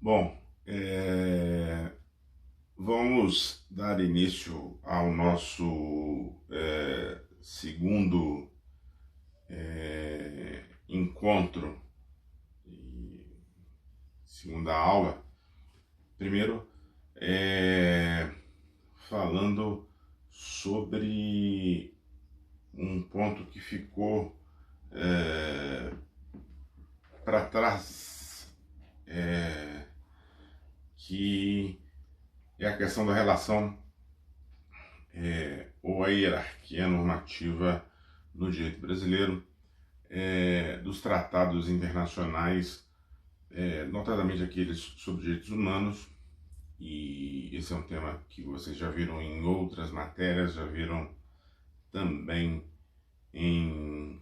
Bom, vamos dar início ao nosso segundo encontro e segunda aula. Primeiro, falando sobre um ponto que ficou para trás, que é a questão da relação ou a hierarquia normativa no direito brasileiro, dos tratados internacionais, notadamente aqueles sobre direitos humanos, e esse é um tema que vocês já viram em outras matérias, já viram também em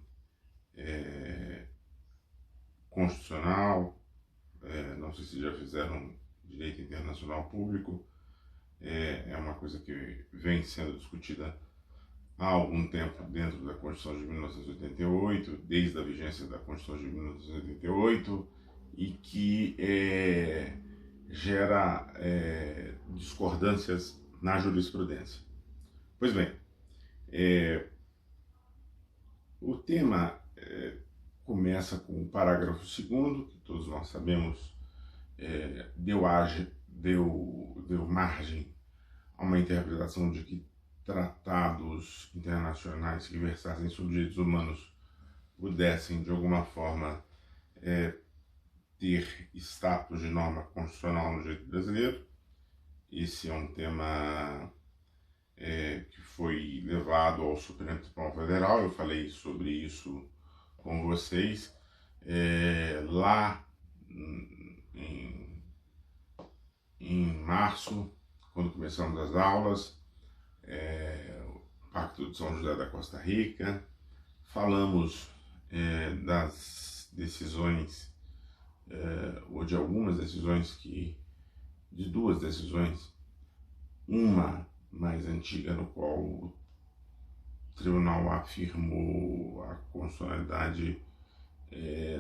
constitucional, não sei se já fizeram direito internacional público, é uma coisa que vem sendo discutida há algum tempo dentro da Constituição de 1988, desde a vigência da Constituição de 1988, e que gera discordâncias na jurisprudência. Pois bem, o tema começa com o parágrafo 2º, que todos nós sabemos deu margem a uma interpretação de que tratados internacionais que versassem sobre direitos humanos pudessem, de alguma forma, ter status de norma constitucional no direito brasileiro. Esse é um tema que foi levado ao Supremo Tribunal Federal. Eu falei sobre isso com vocês lá em março, quando começamos as aulas, o Pacto de São José da Costa Rica. Falamos das decisões, ou de algumas decisões, de duas decisões, uma mais antiga, no qual o tribunal afirmou a constitucionalidade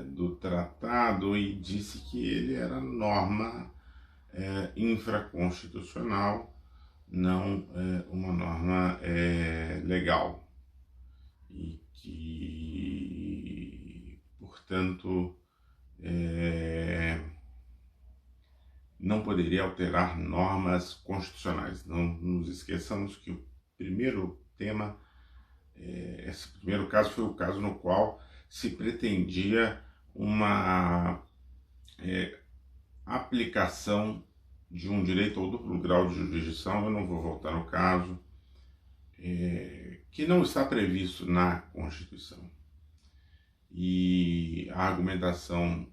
do tratado e disse que ele era norma infraconstitucional, não uma norma legal, e que, portanto, não poderia alterar normas constitucionais. Não nos esqueçamos que o primeiro tema, esse primeiro caso, foi o caso no qual se pretendia uma aplicação de um direito ao duplo grau de jurisdição. Eu não vou voltar no caso, que não está previsto na Constituição. E a argumentação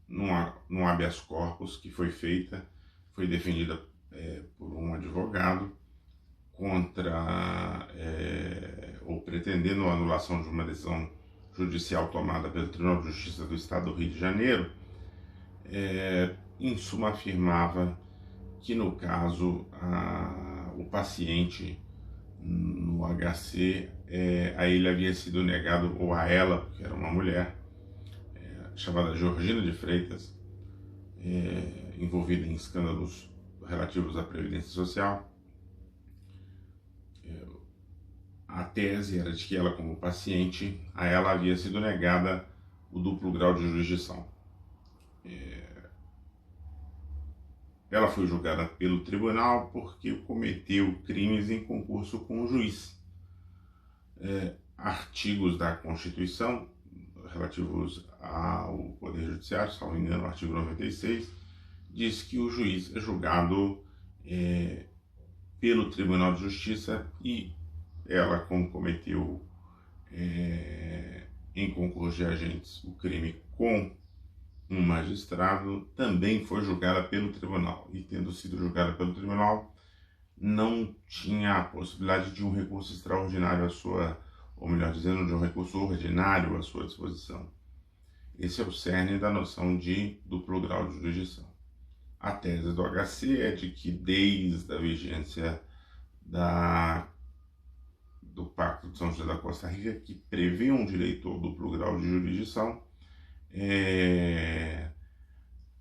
no habeas corpus que foi feita, foi defendida por um advogado contra, ou pretendendo a anulação de uma decisão judicial tomada pelo Tribunal de Justiça do Estado do Rio de Janeiro. Em suma, afirmava que, no caso, o paciente no HC, a ele havia sido negado, ou a ela, porque era uma mulher, chamada Georgina de Freitas, envolvida em escândalos relativos à Previdência Social. A tese era de que ela, como paciente, a ela havia sido negada o duplo grau de jurisdição. Ela foi julgada pelo tribunal porque cometeu crimes em concurso com o juiz. Artigos da Constituição relativos ao Poder Judiciário, se não me engano, o artigo 96, diz que o juiz é julgado pelo Tribunal de Justiça, e ela, como cometeu em concurso de agentes o crime com um magistrado, também foi julgada pelo tribunal. E, tendo sido julgada pelo tribunal, não tinha a possibilidade de um recurso extraordinário à sua, ou melhor dizendo, de um recurso ordinário à sua disposição. Esse é o cerne da noção de duplo grau de jurisdição. A tese do HC é de que, desde a vigência do Pacto de São José da Costa Rica, que prevê um direito ao duplo grau de jurisdição,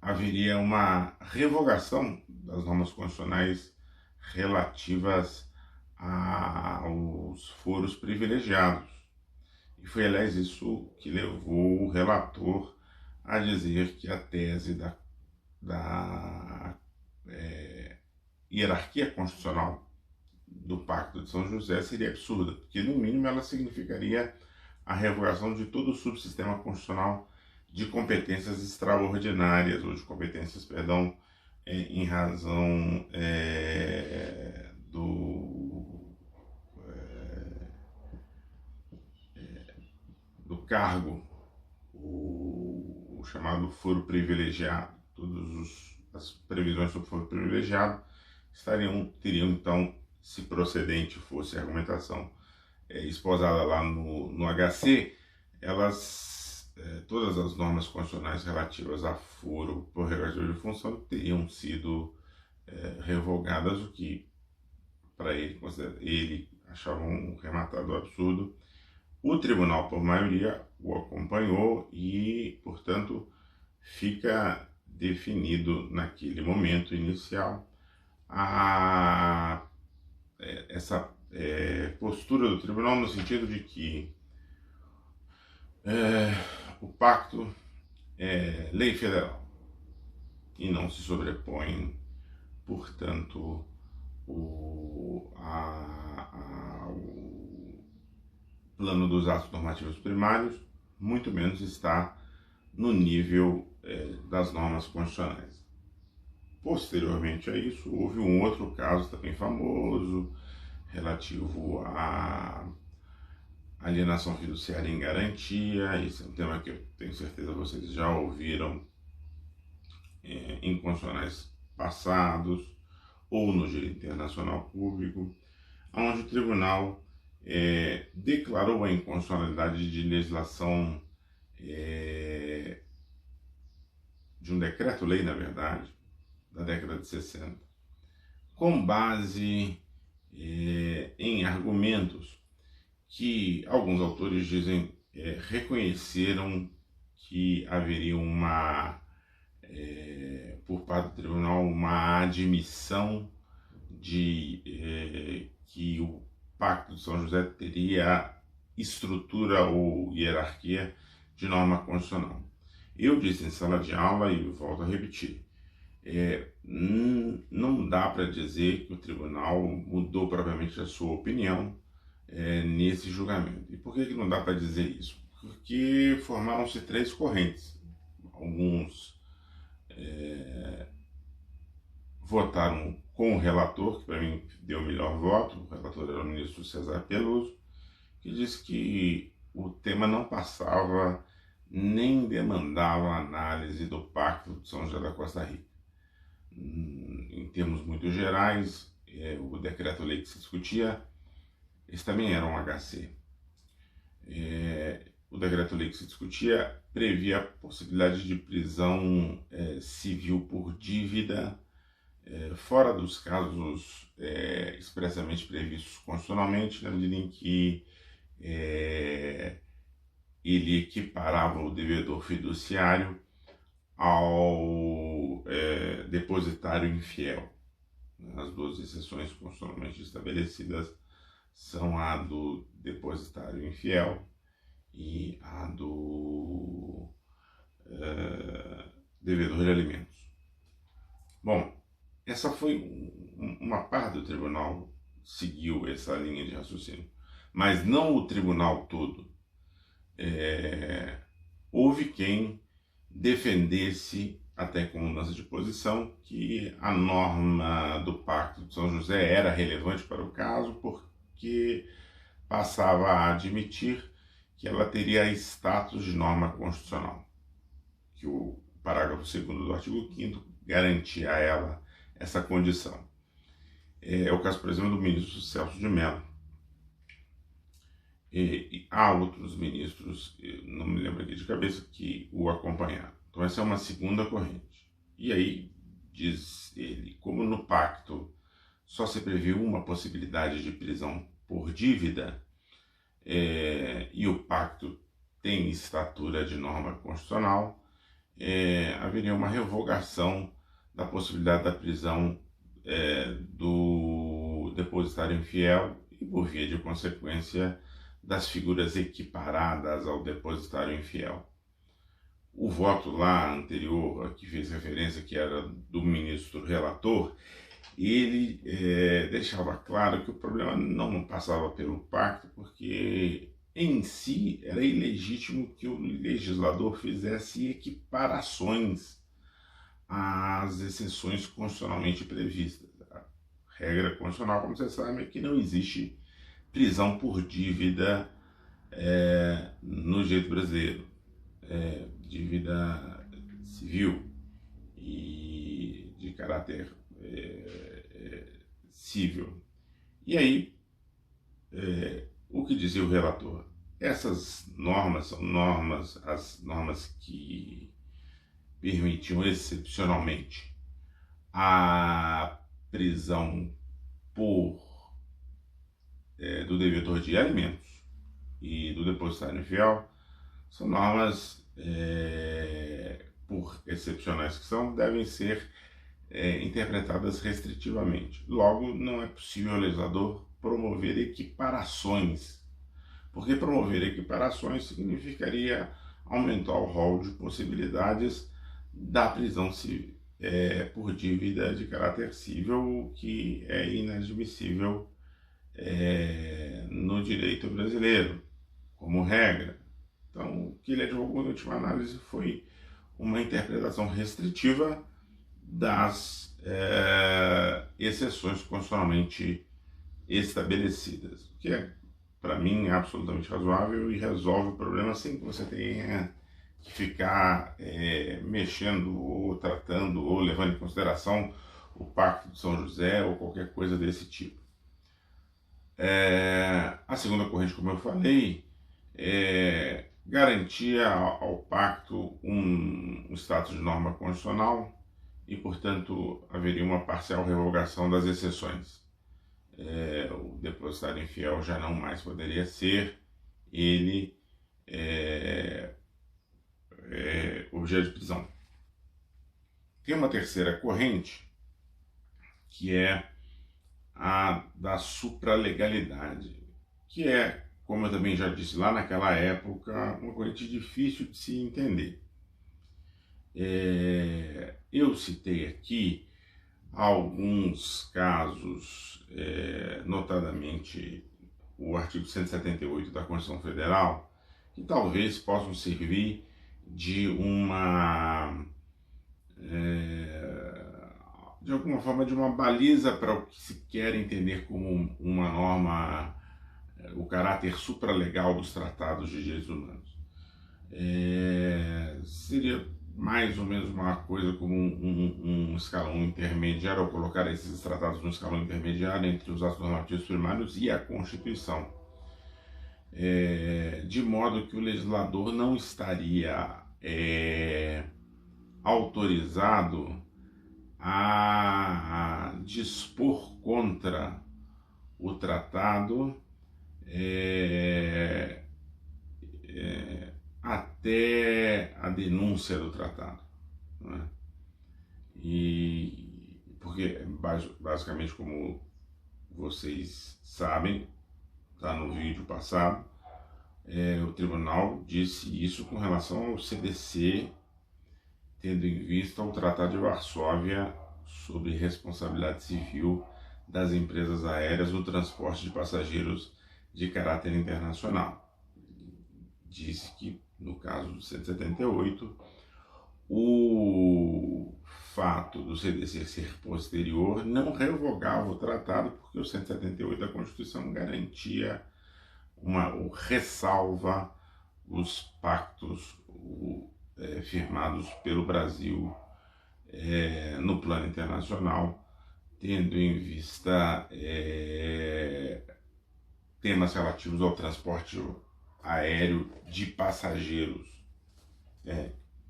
a haveria uma revogação das normas constitucionais relativas aos foros privilegiados. E foi, aliás, isso que levou o relator a dizer que a tese da hierarquia constitucional do Pacto de São José seria absurda, porque, no mínimo, ela significaria a revogação de todo o subsistema constitucional de competências extraordinárias, ou de competências, perdão, em razão do cargo, o chamado foro privilegiado. Todas as previsões sobre foro privilegiado teriam então, se procedente fosse a argumentação esposada lá no HC, todas as normas constitucionais relativas a foro por prerrogativa de função teriam sido revogadas, o que para ele achava um rematado absurdo. O tribunal, por maioria, o acompanhou e, portanto, fica definido naquele momento inicial essa postura do tribunal, no sentido de que o pacto é lei federal e não se sobrepõe, portanto, o plano dos atos normativos primários, muito menos está no nível das normas constitucionais. Posteriormente a isso, houve um outro caso também famoso, relativo à alienação fiduciária em garantia. Esse é um tema que eu tenho certeza vocês já ouviram em constitucionais passados ou no direito internacional público, onde o tribunal declarou a inconstitucionalidade de legislação de um decreto-lei, na verdade, da década de 60, com base em argumentos que alguns autores dizem reconheceram que haveria por parte do tribunal, uma admissão de que o Pacto de São José teria estrutura ou hierarquia de norma constitucional. Eu disse em sala de aula e volto a repetir, não dá para dizer que o tribunal mudou propriamente a sua opinião nesse julgamento. E por que não dá para dizer isso? Porque formaram-se três correntes. Alguns votaram com o relator, que para mim deu o melhor voto. O relator era o ministro César Peluso, que disse que o tema não passava nem demandava análise do Pacto de São José da Costa Rica. Em termos muito gerais, o decreto-lei que se discutia, esse também era um HC. O decreto-lei que se discutia previa a possibilidade de prisão civil por dívida, fora dos casos expressamente previstos constitucionalmente, na medida em que ele equiparava o devedor fiduciário ao depositário infiel. As duas exceções constitucionalmente estabelecidas são a do depositário infiel e a do devedor de alimentos. Bom, essa foi uma parte do tribunal, seguiu essa linha de raciocínio, mas não o tribunal todo. Houve quem defendesse, até com mudança de posição, que a norma do Pacto de São José era relevante para o caso, porque passava a admitir que ela teria status de norma constitucional, que o parágrafo 2º do artigo 5º garantia a ela essa condição. É o caso, por exemplo, do ministro Celso de Mello. E há outros ministros, não me lembro aqui de cabeça, que o acompanharam. Então essa é uma segunda corrente. E aí, diz ele, como no pacto só se previu uma possibilidade de prisão por dívida, e o pacto tem estatura de norma constitucional, haveria uma revogação da possibilidade da prisão do depositário infiel e, por via de consequência, das figuras equiparadas ao depositário infiel. O voto lá anterior, a que fez referência, que era do ministro relator, ele deixava claro que o problema não passava pelo pacto, porque em si era ilegítimo que o legislador fizesse equiparações às exceções constitucionalmente previstas. A regra constitucional, como você sabe, é que não existe prisão por dívida no direito brasileiro, dívida civil e de caráter civil. E aí, o que dizia o relator? Essas normas são as normas que permitiam excepcionalmente a prisão do devedor de alimentos e do depositário infiel. São normas, por excepcionais que são, devem ser interpretadas restritivamente. Logo, não é possível ao legislador promover equiparações, porque promover equiparações significaria aumentar o rol de possibilidades da prisão por dívida de caráter civil, o que é inadmissível no direito brasileiro, como regra. Então, o que ele advogou na última análise foi uma interpretação restritiva das exceções constitucionalmente estabelecidas, o que é, para mim, absolutamente razoável e resolve o problema sem que você tenha que ficar mexendo ou tratando ou levando em consideração o Pacto de São José ou qualquer coisa desse tipo. A segunda corrente, como eu falei, garantia ao pacto um status de norma constitucional e, portanto, haveria uma parcial revogação das exceções. O depositário infiel já não mais poderia ser ele objeto de prisão. Tem uma terceira corrente, que é a da supralegalidade, que é, como eu também já disse lá naquela época, uma corrente difícil de se entender. Eu citei aqui alguns casos, notadamente o artigo 178 da Constituição Federal, que talvez possam servir de de alguma forma, de uma baliza para o que se quer entender como uma norma, o caráter supralegal dos tratados de direitos humanos. Seria mais ou menos uma coisa como um escalão intermediário, ou colocar esses tratados no escalão intermediário entre os atos normativos primários e a Constituição, de modo que o legislador não estaria autorizado a dispor contra o tratado até a denúncia do tratado, né? E porque basicamente, como vocês sabem, está no vídeo passado, o tribunal disse isso com relação ao CDC, tendo em vista o Tratado de Varsóvia sobre responsabilidade civil das empresas aéreas no transporte de passageiros de caráter internacional. Disse que, no caso do 178, o fato do CDC ser posterior não revogava o tratado, porque o 178 da Constituição garantia ressalva os pactos firmados pelo Brasil no plano internacional, tendo em vista temas relativos ao transporte aéreo de passageiros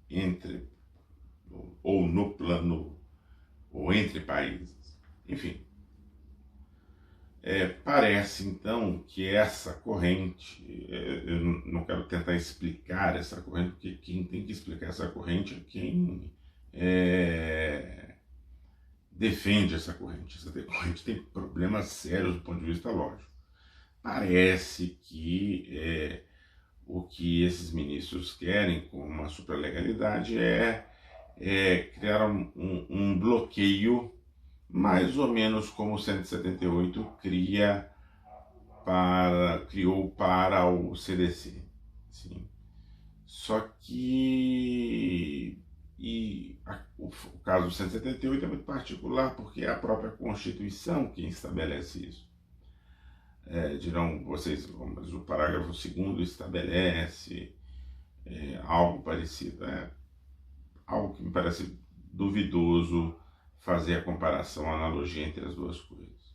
entre ou no plano ou entre países. Enfim, parece então que essa corrente, eu não quero tentar explicar essa corrente, porque quem tem que explicar essa corrente é quem defende essa corrente. Essa corrente tem problemas sérios do ponto de vista lógico. Parece que o que esses ministros querem com uma supralegalidade é criar um bloqueio, mais ou menos como o 178 criou para o CDC. Sim. Só que o caso do 178 é muito particular, porque é a própria Constituição quem estabelece isso. Dirão vocês, mas o parágrafo 2º estabelece algo parecido. Algo que me parece duvidoso fazer a comparação, a analogia entre as duas coisas.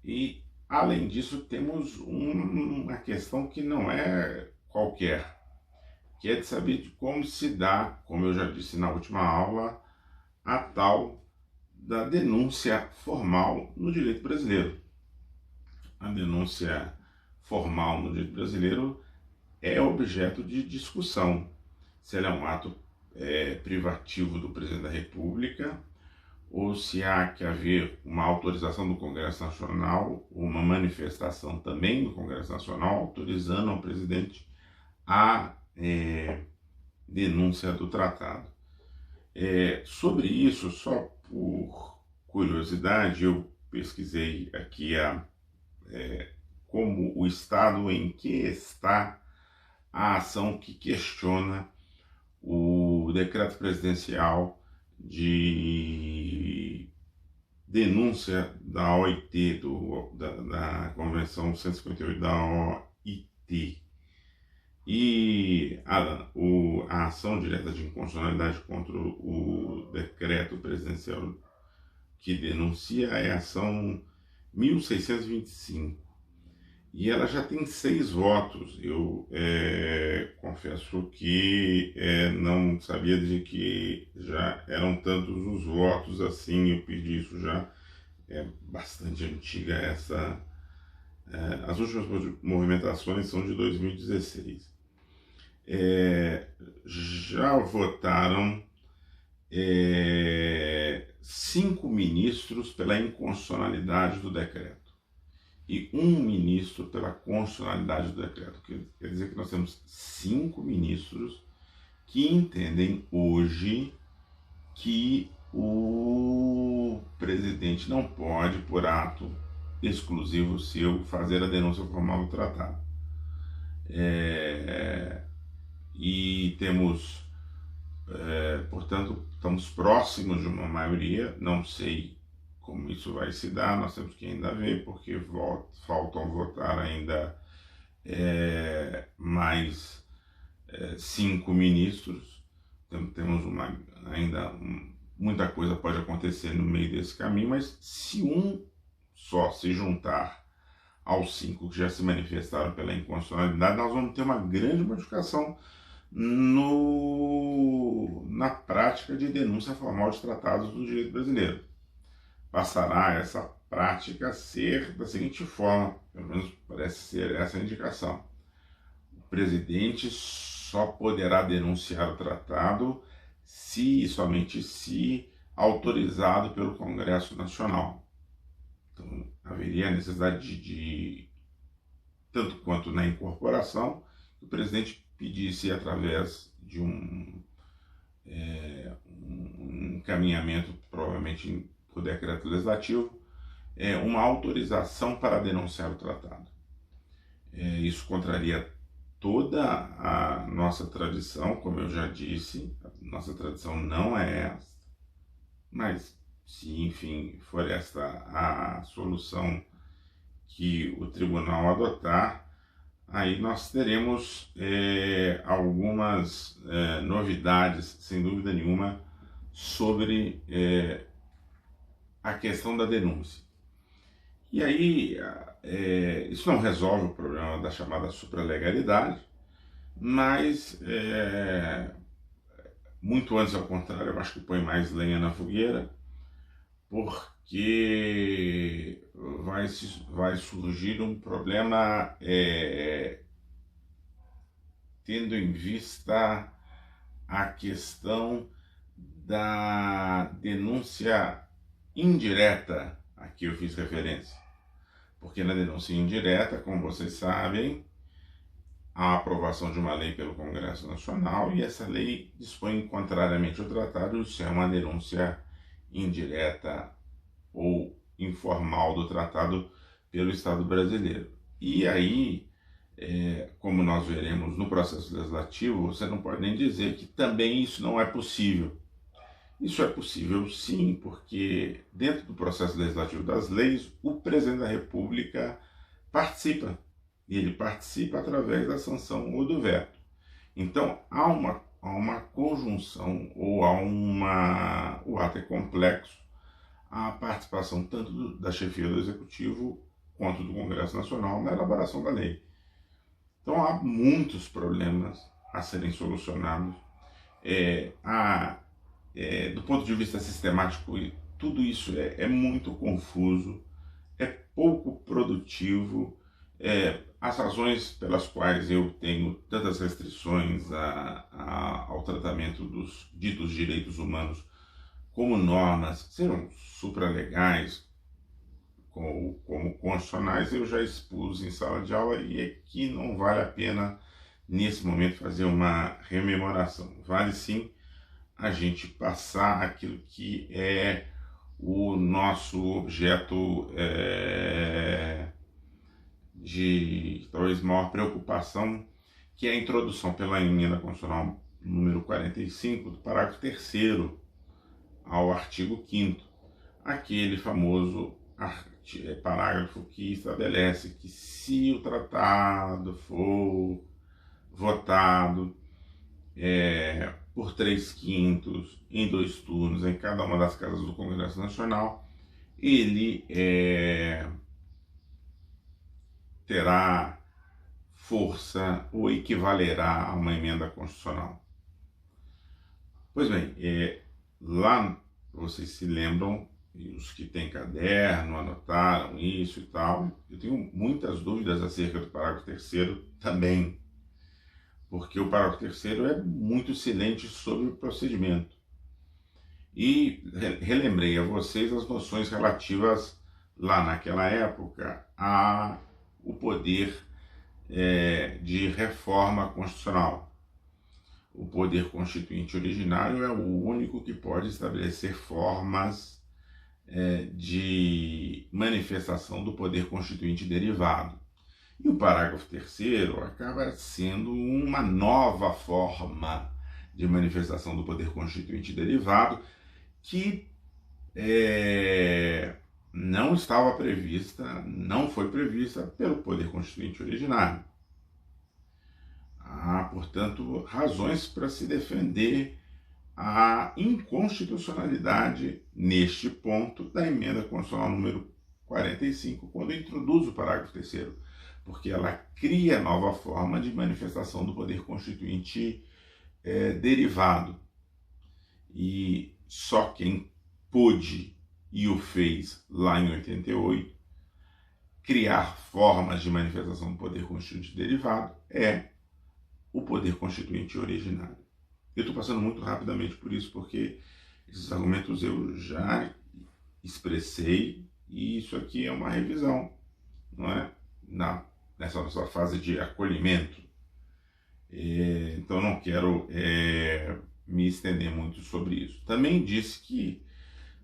E, além disso, temos uma questão que não é qualquer, que é de saber de como se dá, como eu já disse na última aula, a tal da denúncia formal no direito brasileiro. A denúncia formal no direito brasileiro é objeto de discussão. Se ela é um ato privativo do presidente da República, ou se há que haver uma autorização do Congresso Nacional, uma manifestação também do Congresso Nacional, autorizando ao presidente a denúncia do tratado. Sobre isso, só por curiosidade, eu pesquisei aqui como o estado em que está a ação que questiona o decreto presidencial de denúncia da OIT, da Convenção 158 da OIT. E a ação direta de inconstitucionalidade contra o decreto presidencial que denuncia é a ação 1625. E ela já tem 6 votos. Eu confesso que não sabia de que já eram tantos os votos assim. Eu pedi isso já. É bastante antiga essa. As últimas movimentações são de 2016. Já votaram 5 ministros pela inconstitucionalidade do decreto e 1 ministro pela constitucionalidade do decreto. Quer dizer que nós temos 5 ministros que entendem hoje que o presidente não pode, por ato exclusivo seu, fazer a denúncia formal do tratado. E temos, portanto, estamos próximos de uma maioria. Não sei como isso vai se dar, nós temos que ainda ver, porque faltam votar ainda mais 5 ministros. Então, temos muita coisa pode acontecer no meio desse caminho, mas se um só se juntar aos 5 que já se manifestaram pela inconstitucionalidade, nós vamos ter uma grande modificação na prática de denúncia formal de tratados do direito brasileiro. Passará essa prática a ser da seguinte forma, pelo menos parece ser essa a indicação: o presidente só poderá denunciar o tratado se e somente se autorizado pelo Congresso Nacional. Então, haveria a necessidade de tanto quanto na incorporação, que o presidente pedisse através de um encaminhamento, provavelmente por decreto legislativo, uma autorização para denunciar o tratado. Isso contraria toda a nossa tradição, como eu já disse. A nossa tradição não é esta, mas se, enfim, for esta a solução que o tribunal adotar, aí nós teremos algumas novidades, sem dúvida nenhuma, sobre a questão da denúncia. E aí, isso não resolve o problema da chamada supralegalidade, mas, muito antes, ao contrário, eu acho que põe mais lenha na fogueira, porque vai surgir um problema tendo em vista a questão da denúncia indireta a que eu fiz referência. Porque na denúncia indireta, como vocês sabem, há a aprovação de uma lei pelo Congresso Nacional e essa lei dispõe, contrariamente ao tratado, isso é uma denúncia indireta ou informal do tratado pelo Estado brasileiro. E aí, como nós veremos no processo legislativo, você não pode nem dizer que também isso não é possível. Isso é possível sim, porque dentro do processo legislativo das leis, o presidente da República participa. E ele participa através da sanção ou do veto. Então, há uma conjunção, ou o ato é complexo, a participação tanto da chefia do Executivo quanto do Congresso Nacional na elaboração da lei. Então, há muitos problemas a serem solucionados. Do ponto de vista sistemático, tudo isso é muito confuso, é pouco produtivo. As razões pelas quais eu tenho tantas restrições ao tratamento dos ditos direitos humanos como normas, sejam supralegais como constitucionais, eu já expus em sala de aula e aqui não vale a pena, nesse momento, fazer uma rememoração. Vale sim a gente passar aquilo que é o nosso objeto de talvez maior preocupação, que é a introdução pela emenda constitucional número 45 do parágrafo 3º ao artigo 5º, aquele famoso parágrafo que estabelece que se o tratado for votado por 3/5 em 2 turnos em cada uma das casas do Congresso Nacional, ele terá força ou equivalerá a uma emenda constitucional. Pois bem, lá vocês se lembram, e os que têm caderno anotaram isso e tal, eu tenho muitas dúvidas acerca do parágrafo 3º também, porque o parágrafo 3º é muito silente sobre o procedimento. E relembrei a vocês as noções relativas, lá naquela época, ao poder de reforma constitucional. O poder constituinte originário é o único que pode estabelecer formas de manifestação do poder constituinte derivado. E o parágrafo 3º acaba sendo uma nova forma de manifestação do poder constituinte derivado que não estava prevista, não foi prevista pelo poder constituinte originário. Há, portanto, razões para se defender a inconstitucionalidade, neste ponto, da emenda constitucional número 45, quando introduz o parágrafo 3º, porque ela cria nova forma de manifestação do poder constituinte derivado. E só quem pôde e o fez lá em 88, criar formas de manifestação do poder constituinte derivado, é o poder constituinte originário. Eu estou passando muito rapidamente por isso, porque esses argumentos eu já expressei, e isso aqui é uma revisão, não é? Nessa nossa fase de acolhimento. Então não quero me estender muito sobre isso. Também disse que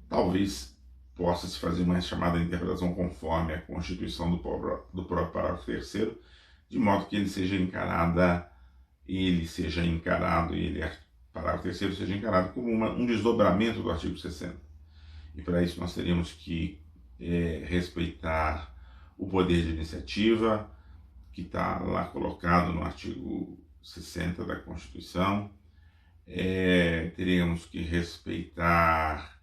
talvez possa se fazer uma chamada interpretação conforme a Constituição do próprio parágrafo 3º, de modo que ele seja encarado, parágrafo 3º seja encarado como um desdobramento do artigo 60. E para isso nós teríamos que respeitar o poder de iniciativa, que está lá colocado no artigo 60 da Constituição. Teríamos que respeitar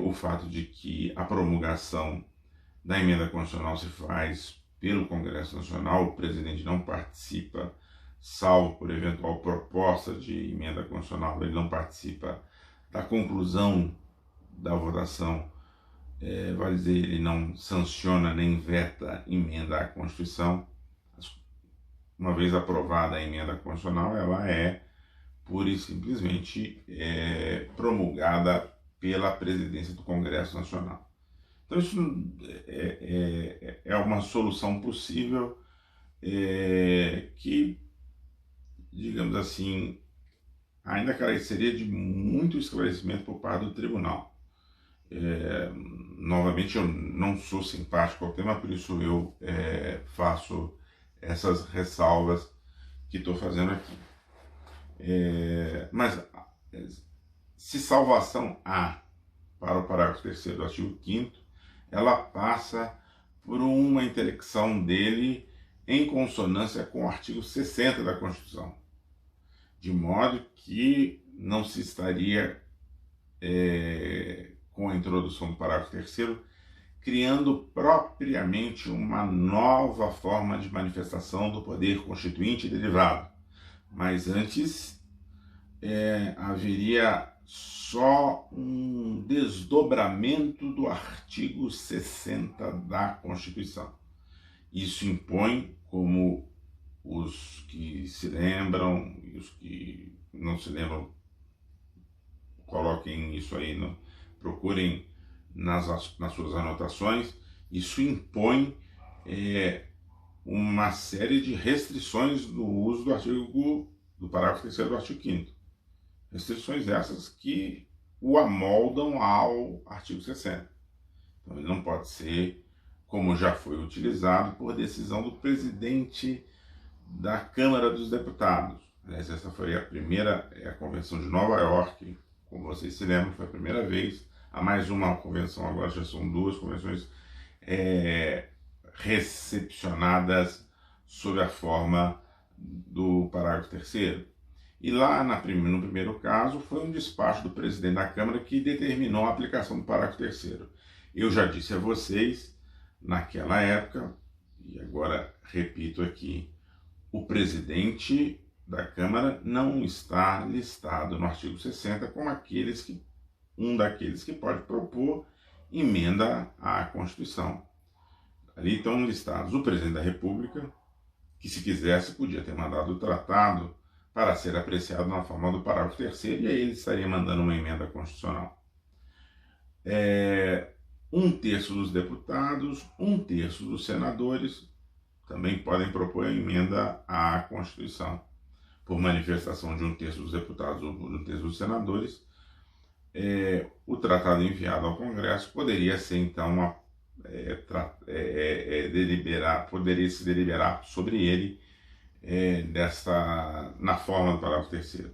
o fato de que a promulgação da emenda constitucional se faz pelo Congresso Nacional, o presidente não participa, salvo por eventual proposta de emenda constitucional, ele não participa da conclusão da votação, vale dizer, ele não sanciona nem veta emenda à Constituição. Uma vez aprovada a emenda constitucional, ela é pura e simplesmente promulgada pela presidência do Congresso Nacional. Então isso é uma solução possível que, digamos assim, ainda careceria de muito esclarecimento por parte do tribunal. Novamente, eu não sou simpático ao tema, por isso eu faço essas ressalvas que estou fazendo aqui. Mas se salvação há para o parágrafo 3º do artigo 5º, ela passa por uma intelecção dele em consonância com o artigo 60 da Constituição, de modo que não se estaria, com a introdução do parágrafo 3º, criando propriamente uma nova forma de manifestação do poder constituinte e derivado, mas antes haveria só um desdobramento do artigo 60 da Constituição. Isso impõe, como os que se lembram e os que não se lembram, coloquem isso aí, procurem nas suas anotações, isso impõe uma série de restrições no uso do parágrafo 3º do artigo 5º. Restrições essas que o amoldam ao artigo 60. Então ele não pode ser, como já foi utilizado, por decisão do presidente da Câmara dos Deputados. Aliás, essa foi a Convenção de Nova York, como vocês se lembram, foi a primeira vez. Há mais uma convenção, agora já são duas convenções recepcionadas sob a forma do parágrafo 3º. E lá no primeiro caso foi um despacho do presidente da Câmara que determinou a aplicação do parágrafo 3º. Eu já disse a vocês, naquela época, e agora repito aqui, o presidente da Câmara não está listado no artigo 60 como um daqueles que pode propor emenda à Constituição. Ali estão listados o presidente da República, que se quisesse podia ter mandado o tratado para ser apreciado na forma do parágrafo 3º, e aí ele estaria mandando uma emenda constitucional. 1/3 dos deputados, 1/3 dos senadores também podem propor a emenda à Constituição. Por manifestação de 1/3 dos deputados ou 1/3 dos senadores, o tratado enviado ao Congresso poderia ser, então, poderia se deliberar sobre ele na forma do parágrafo 3º.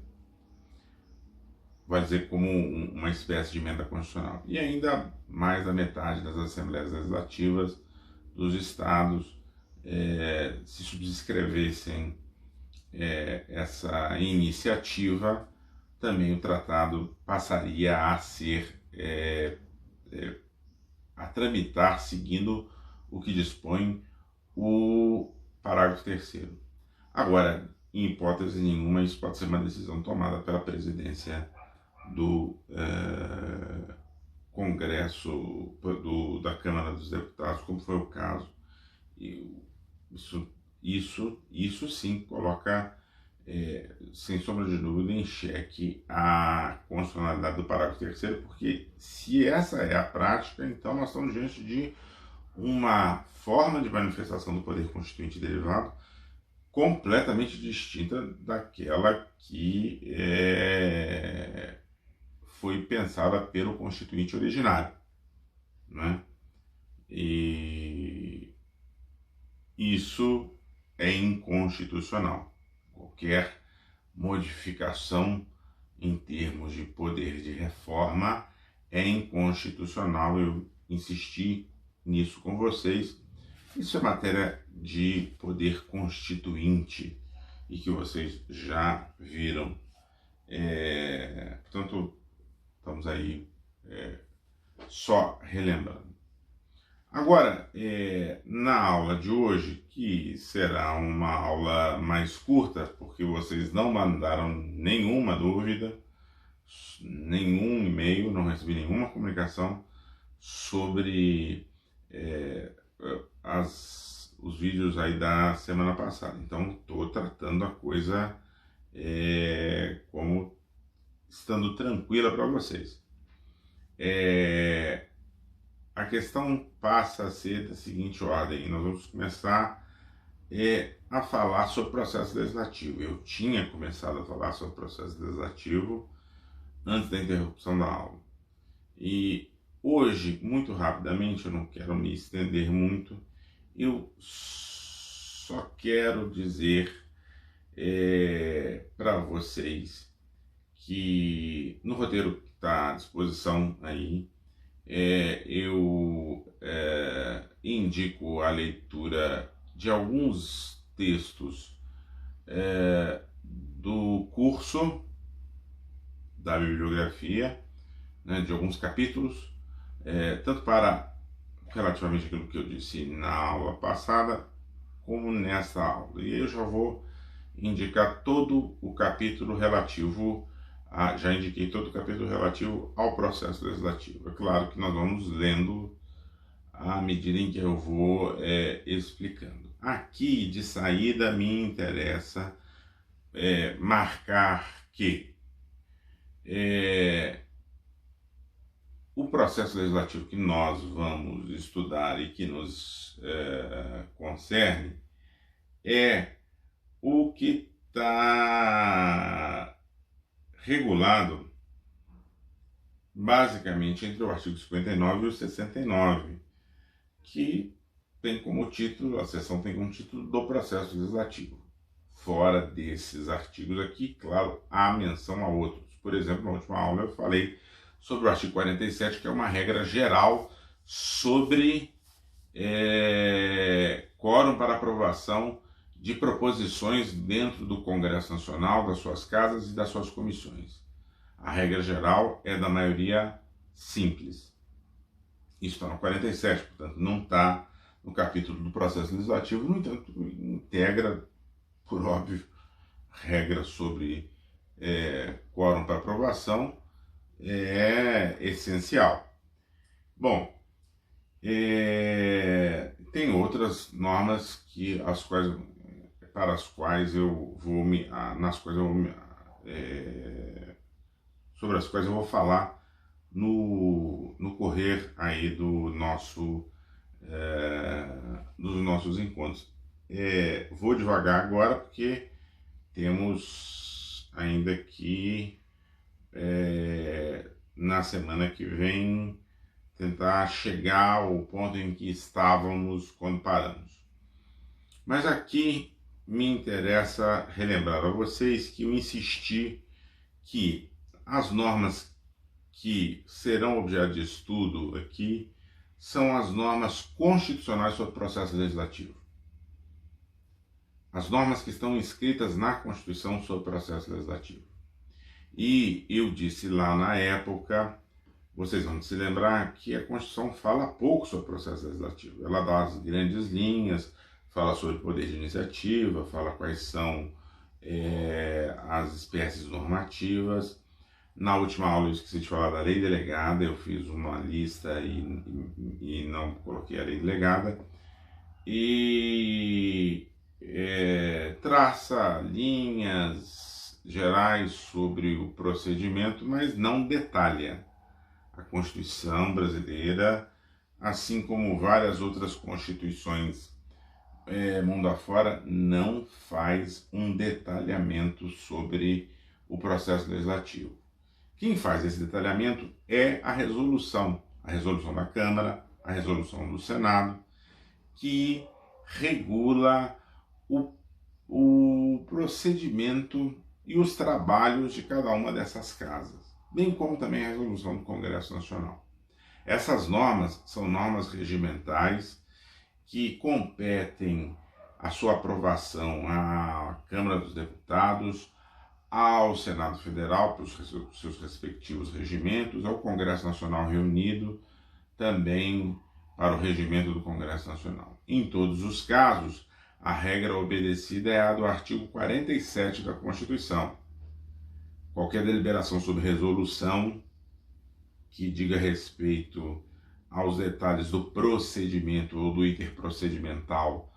Vai dizer como uma espécie de emenda constitucional. E ainda mais da metade das assembleias legislativas dos estados se subscrevessem essa iniciativa, também o tratado passaria a tramitar seguindo o que dispõe o parágrafo 3º. Agora, em hipótese nenhuma, isso pode ser uma decisão tomada pela presidência do Congresso, da Câmara dos Deputados, como foi o caso. E isso sim coloca, sem sombra de dúvida, em xeque a constitucionalidade do parágrafo 3º, porque se essa é a prática, então nós estamos diante de uma forma de manifestação do poder constituinte derivado completamente distinta daquela que foi pensada pelo constituinte originário, né? E isso é inconstitucional. Qualquer modificação em termos de poder de reforma é inconstitucional. Eu insisti nisso com vocês. Isso é matéria de poder constituinte e que vocês já viram. Portanto, estamos aí só relembrando. Agora, na aula de hoje, que será uma aula mais curta, porque vocês não mandaram nenhuma dúvida, nenhum e-mail, não recebi nenhuma comunicação sobre os vídeos aí da semana passada. Então, estou tratando a coisa como estando tranquila para vocês. A questão passa a ser da seguinte ordem: nós vamos começar a falar sobre o processo legislativo. Eu tinha começado a falar sobre o processo legislativo antes da interrupção da aula. E hoje, muito rapidamente, eu não quero me estender muito, eu só quero dizer para vocês que no roteiro que está à disposição aí, eu indico a leitura de alguns textos do curso da bibliografia, né, de alguns capítulos, tanto para relativamente aquilo que eu disse na aula passada, como nessa aula. E eu já vou indicar todo o capítulo relativo já indiquei todo o capítulo relativo ao processo legislativo. É claro que nós vamos lendo à medida em que eu vou explicando. Aqui, de saída, me interessa marcar que o processo legislativo que nós vamos estudar e que nos concerne é o que está regulado basicamente entre o artigo 59 e o 69, que tem como título, a seção tem como título do processo legislativo. Fora desses artigos aqui, claro, há menção a outros. Por exemplo, na última aula eu falei sobre o artigo 47, que é uma regra geral sobre quórum para aprovação de proposições dentro do Congresso Nacional, das suas casas e das suas comissões. A regra geral é da maioria simples. Isso está no 47, portanto, não está no capítulo do processo legislativo, no entanto, integra, por óbvio, regra sobre quórum para aprovação, é essencial. Bom, tem outras normas para as quais eu vou sobre as quais eu vou falar no correr aí dos nossos encontros. Vou devagar agora porque temos ainda que na semana que vem tentar chegar ao ponto em que estávamos quando paramos. Mas aqui me interessa relembrar a vocês que eu insisti que as normas que serão objeto de estudo aqui são as normas constitucionais sobre o processo legislativo. As normas que estão inscritas na Constituição sobre o processo legislativo. E eu disse lá na época, vocês vão se lembrar, que a Constituição fala pouco sobre o processo legislativo. Ela dá as grandes linhas, fala sobre poder de iniciativa, fala quais são as espécies normativas. Na última aula eu esqueci de falar da lei delegada, eu fiz uma lista e não coloquei a lei delegada. E traça linhas gerais sobre o procedimento, mas não detalha. A Constituição brasileira, assim como várias outras constituições mundo afora, não faz um detalhamento sobre o processo legislativo. Quem faz esse detalhamento é a resolução da Câmara, a resolução do Senado, que regula o procedimento e os trabalhos de cada uma dessas casas, bem como também a resolução do Congresso Nacional. Essas normas são normas regimentais que competem a sua aprovação à Câmara dos Deputados, ao Senado Federal, para os seus respectivos regimentos, ao Congresso Nacional reunido, também para o regimento do Congresso Nacional. Em todos os casos, a regra obedecida é a do artigo 47 da Constituição. Qualquer deliberação sobre resolução que diga respeito aos detalhes do procedimento ou do interprocedimental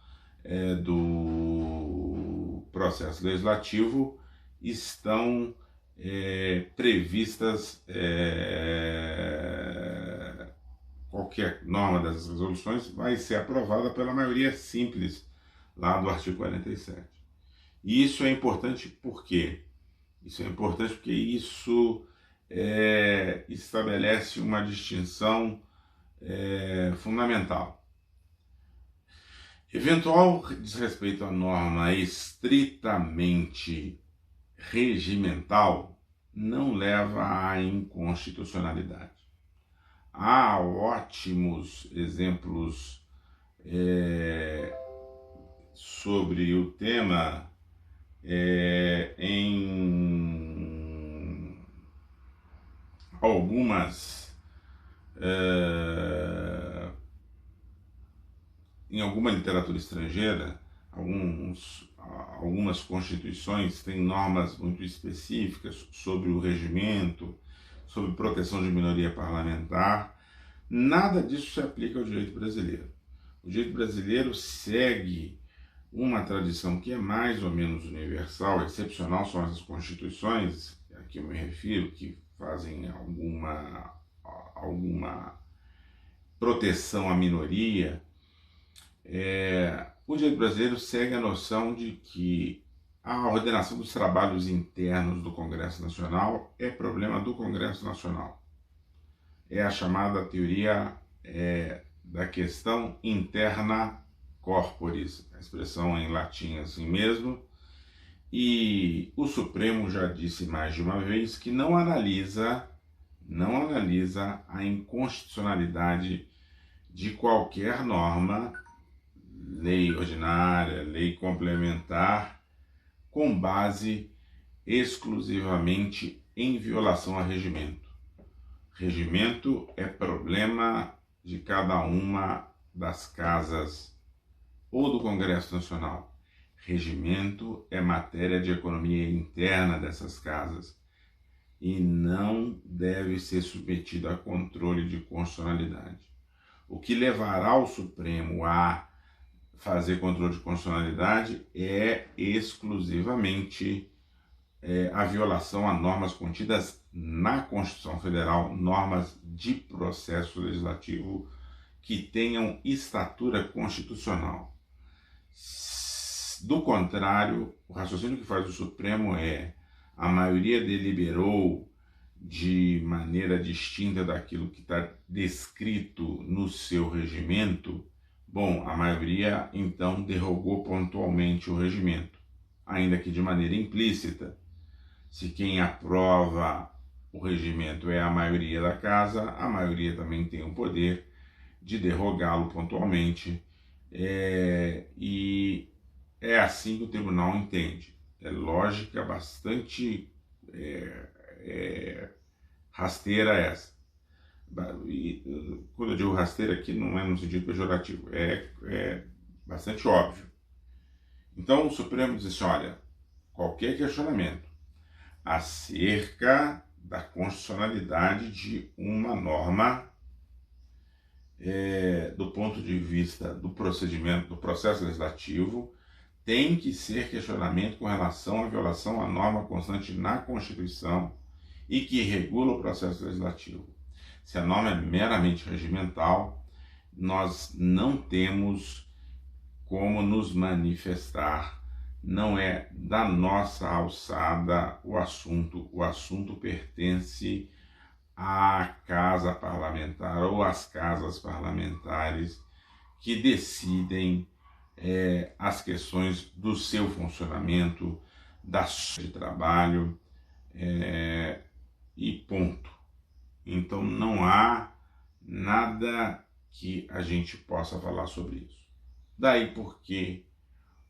do processo legislativo estão previstas, qualquer norma dessas resoluções vai ser aprovada pela maioria simples lá do artigo 47. E isso é importante por quê? Isso é importante porque isso estabelece uma distinção fundamental. Eventual desrespeito à norma estritamente regimental não leva à inconstitucionalidade. Há ótimos exemplos sobre o tema em alguma literatura estrangeira. Algumas constituições têm normas muito específicas sobre o regimento, sobre proteção de minoria parlamentar. Nada disso se aplica ao direito brasileiro. O direito brasileiro segue uma tradição que é mais ou menos universal. Excepcional são essas constituições a que eu me refiro, que fazem alguma proteção à minoria. O direito brasileiro segue a noção de que a ordenação dos trabalhos internos do Congresso Nacional é problema do Congresso Nacional. É a chamada teoria da questão interna corporis, a expressão em latim assim mesmo, e o Supremo já disse mais de uma vez que não analisa a inconstitucionalidade de qualquer norma, lei ordinária, lei complementar, com base exclusivamente em violação a regimento. Regimento é problema de cada uma das casas ou do Congresso Nacional. Regimento é matéria de economia interna dessas casas e não deve ser submetido a controle de constitucionalidade. O que levará o Supremo a fazer controle de constitucionalidade é exclusivamente a violação a normas contidas na Constituição Federal, normas de processo legislativo que tenham estatura constitucional. Do contrário, o raciocínio que faz o Supremo a maioria deliberou de maneira distinta daquilo que está descrito no seu regimento. Bom, a maioria então derrogou pontualmente o regimento, ainda que de maneira implícita. Se quem aprova o regimento é a maioria da casa, a maioria também tem o poder de derrogá-lo pontualmente, e é assim que o tribunal entende. É lógica bastante rasteira essa. E, quando eu digo rasteira aqui, não é no sentido pejorativo, é bastante óbvio. Então o Supremo diz assim, olha, qualquer questionamento acerca da constitucionalidade de uma norma do ponto de vista do procedimento, do processo legislativo, tem que ser questionamento com relação à violação à norma constante na Constituição e que regula o processo legislativo. Se a norma é meramente regimental, nós não temos como nos manifestar, não é da nossa alçada o assunto pertence à casa parlamentar ou às casas parlamentares que decidem as questões do seu funcionamento, da sua de trabalho, e ponto. Então não há nada que a gente possa falar sobre isso. Daí porque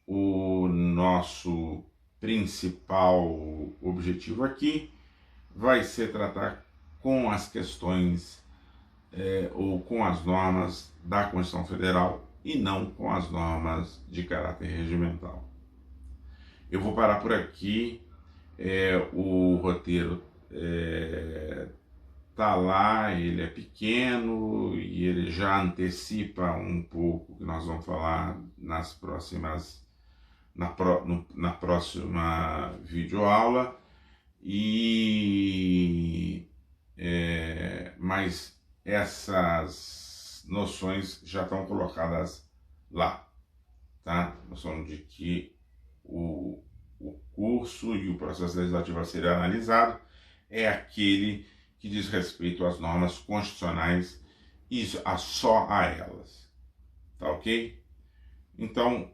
o nosso principal objetivo aqui vai ser tratar com as questões ou com as normas da Constituição Federal e não com as normas de caráter regimental. Eu vou parar por aqui. O roteiro tá lá, ele é pequeno e ele já antecipa um pouco o que nós vamos falar nas próximas na próxima videoaula, mas essas noções já estão colocadas lá, tá? Noção de que o curso e o processo legislativo a ser analisado é aquele que diz respeito às normas constitucionais e só a elas, tá ok? Então,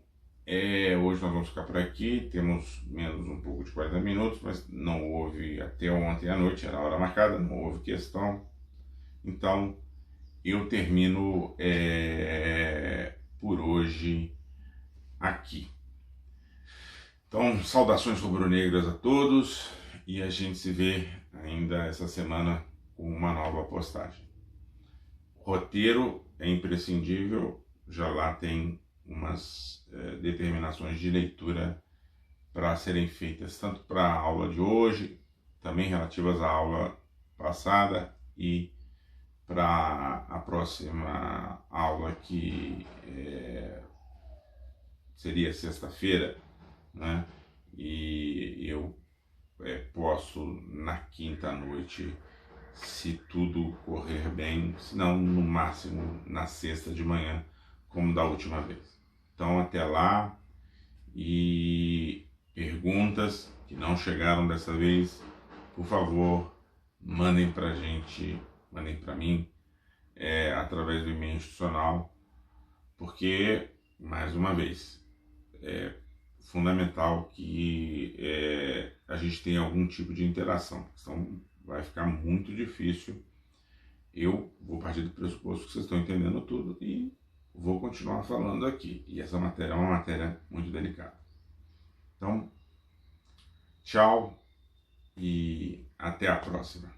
hoje nós vamos ficar por aqui, temos menos um pouco de 40 minutos, mas não houve, até ontem à noite, era a hora marcada, não houve questão. Então, eu termino por hoje aqui. Então, saudações rubro-negras a todos e a gente se vê ainda essa semana com uma nova postagem. Roteiro é imprescindível, já lá tem umas determinações de leitura para serem feitas, tanto para a aula de hoje, também relativas à aula passada e para a próxima aula que seria sexta-feira, né? E eu posso na quinta noite, se tudo correr bem, se não no máximo na sexta de manhã, como da última vez. Então até lá, e perguntas que não chegaram dessa vez, por favor, mandem pra gente, mandem para mim, através do e-mail institucional, porque, mais uma vez, é fundamental que a gente tenha algum tipo de interação, senão vai ficar muito difícil. Eu vou partir do pressuposto que vocês estão entendendo tudo e vou continuar falando aqui. E essa matéria é uma matéria muito delicada. Então, tchau e até a próxima.